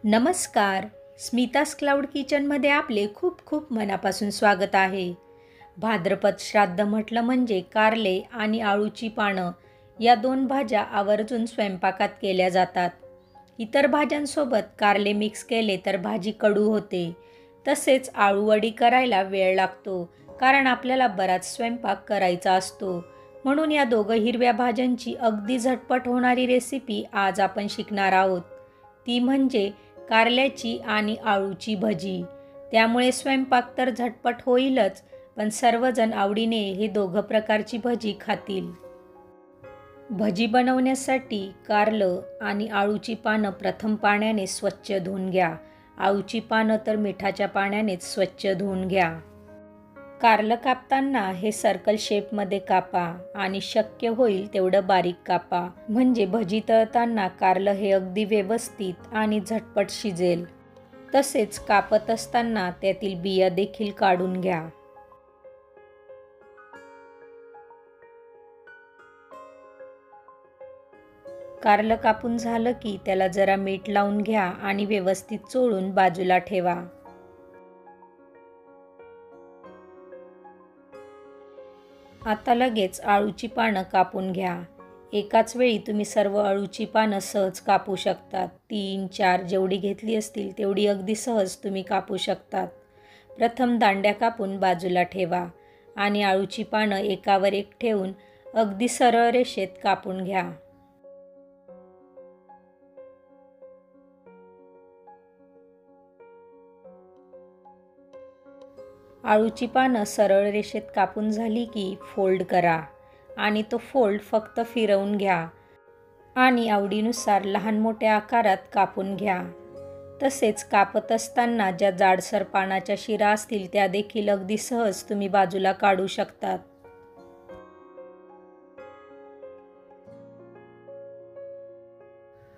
नमस्कार. स्मितास क्लाउड किचनमध्ये आपले खूप खूप मनापासून स्वागत आहे. भाद्रपद श्राद्ध म्हटलं म्हणजे कारले आणि आळूची पानं या दोन भाज्या आवर्जून स्वयंपाकात केल्या जातात. इतर भाज्यांसोबत कारले मिक्स केले तर भाजी कडू होते. तसेच आळूवडी करायला वेळ लागतो, कारण आपल्याला बराच स्वयंपाक करायचा असतो. म्हणून या दोघं हिरव्या भाज्यांची अगदी झटपट होणारी रेसिपी आज आपण शिकणार आहोत. ती म्हणजे कारल्याची आणि आळूची भजी. त्यामुळे स्वयंपाक तर झटपट होईलच, पण सर्वजण आवडीने हे दोघं प्रकारची भजी खातील. भजी बनवण्यासाठी कारलं आणि आळूची पानं प्रथम पाण्याने स्वच्छ धुवून घ्या. आळूची पानं तर मिठाच्या पाण्यानेच स्वच्छ धुवून घ्या. कारलं कापताना हे सर्कल शेपमध्ये कापा आणि शक्य होईल तेवढं बारीक कापा, म्हणजे भजी तळताना कारलं हे अगदी व्यवस्थित आणि झटपट शिजेल. तसेच कापत असताना त्यातील बिया देखील काढून घ्या. कारलं कापून झालं की त्याला जरा मीठ लावून घ्या आणि व्यवस्थित चोळून बाजूला ठेवा. आता लगेच आळूची पानं कापून घ्या. एकाच वेळी तुम्ही सर्व आळूची पानं सहज कापू शकतात. 3-4 जेवढी घेतली असतील तेवढी अगदी सहज तुम्ही कापू शकतात. प्रथम दांड्या कापून बाजूला ठेवा आणि आळूची पानं एकावर एक ठेवून अगदी सरळ रेषेत कापून घ्या. आळूची पानं सरळ रेषेत कापून झाली की फोल्ड करा आणि तो फोल्ड फक्त फिरवून घ्या आणि आवडीनुसार लहान मोठ्या आकारात कापून घ्या. तसेच कापत असताना ज्या जाडसर पानाच्या शिरा असतील त्या देखील अगदी सहज तुम्ही बाजूला काढू शकतात.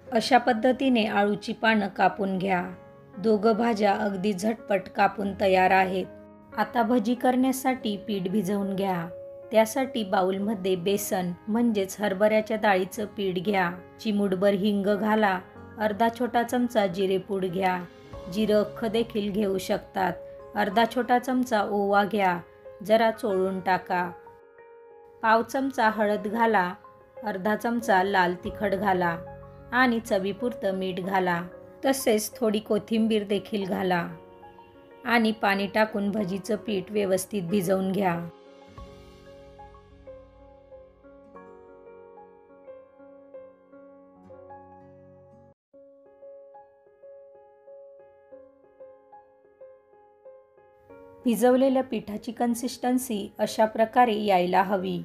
अशा पद्धतीने आळूची पानं कापून घ्या. दोघं भाज्या अगदी झटपट कापून तयार आहेत. आता भजी करण्यासाठी पीठ भिजवून घ्या. त्यासाठी बाउलमध्ये बेसन म्हणजेच हरभऱ्याच्या डाळीचं पीठ घ्या. चिमूटभर हिंग घाला. अर्धा छोटा चमचा जिरेपूड घ्या. जिरं अख्खं देखील घेऊ शकतात. अर्धा छोटा चमचा ओवा घ्या. जरा चोळून टाका. पाव चमचा हळद घाला. अर्धा चमचा लाल तिखट घाला आणि चवीपुरतं मीठ घाला. तसेच थोडी कोथिंबीर देखील घाला आणि पाणी टाकून भजीचं पीठ व्यवस्थित भिजवून घ्या. भिजवलेल्या पिठाची कन्सिस्टन्सी अशा प्रकारे यायला हवी.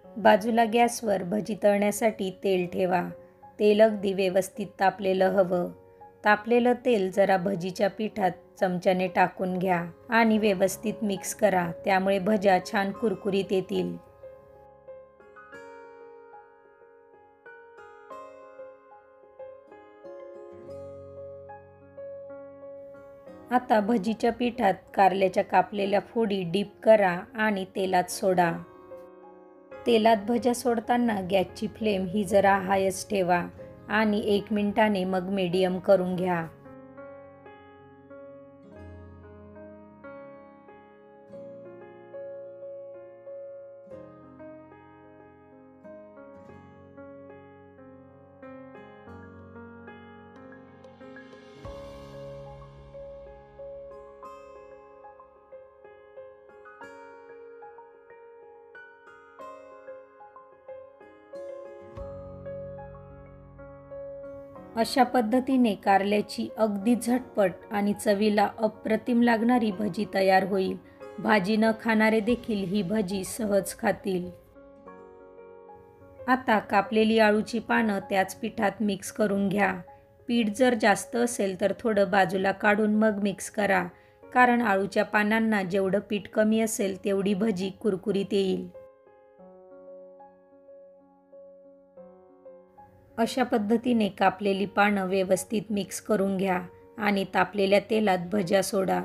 बाजूला गॅसवर भजी तळण्यासाठी तेल ठेवा. तेल अगदी व्यवस्थित तापलेलं हवं. तापलेलं तेल जरा भजीच्या पिठात चमच्याने टाकून घ्या आणि व्यवस्थित मिक्स करा. त्यामुळे भज्या छान कुरकुरीत येतील. आता भजीच्या पिठात कारल्याच्या कापलेल्या फोडी डीप करा आणि तेलात सोडा. तेलात भज्या सोडताना गॅसची फ्लेम ही जरा हायच ठेवा आणि 1 मिनिटाने मग मीडियम करून घ्या. अशा पद्धतीने कारल्याची अगदी झटपट आणि चवीला अप्रतिम लागणारी भजी तयार होईल. भाजी न खाणारे देखील ही भजी सहज खातील. आता कापलेली आळूची पानं त्याच पिठात मिक्स करून घ्या. पीठ जर जास्त असेल तर थोडं बाजूला काढून मग मिक्स करा, कारण आळूच्या पानांना जेवढं पीठ कमी असेल तेवढी भजी कुरकुरीत येईल. अशा पद्धतीने कापलेली पानं व्यवस्थित मिक्स करून घ्या आणि तापलेल्या तेलात भज्या सोडा.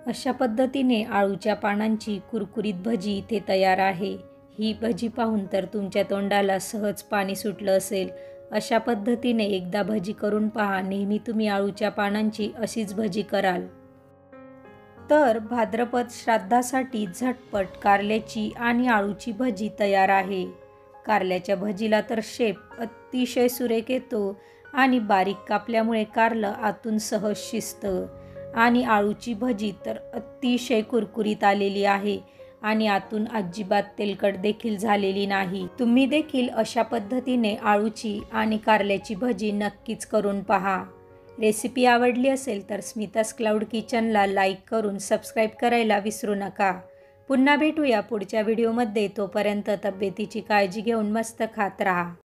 अशा पद्धतीने आळूच्या पानांची कुरकुरीत भजी इथे तयार आहे। ही भजी पाहून तर तुमच्या तोंडाला सहज पाणी सुटलं असेल। अशा पद्धतीने एकदा भजी करून पहा। नेहमी तुम्ही आळूच्या पानांची अशीच भजी कराल। तर भाद्रपद श्राद्धासाठी झटपट कारल्याची आणि आळूची भजी तयार आहे। कारल्याच्या भजीला तर शेप अतिशय सुरेख येतो आणि बारीक कापल्यामुळे कारलं आतून सहज शिजतं आणि आळूची भजी तर अतिशय कुरकुरीत आलेली आहे आणि आतून अजिबात तेलकट देखील झालेली नाही। तुम्ही देखील अशा पद्धतीने आळूची आणि कारल्याची भजी नक्कीच करून पहा। रेसिपी आवडली असेल तर स्मितास क्लाउड किचनला लाईक करून सबस्क्राईब करायला विसरू नका। पुन्हा भेटूया पुढच्या व्हिडिओमध्ये। तोपर्यंत तब्येतीची काळजी घेऊन मस्त खात राहा।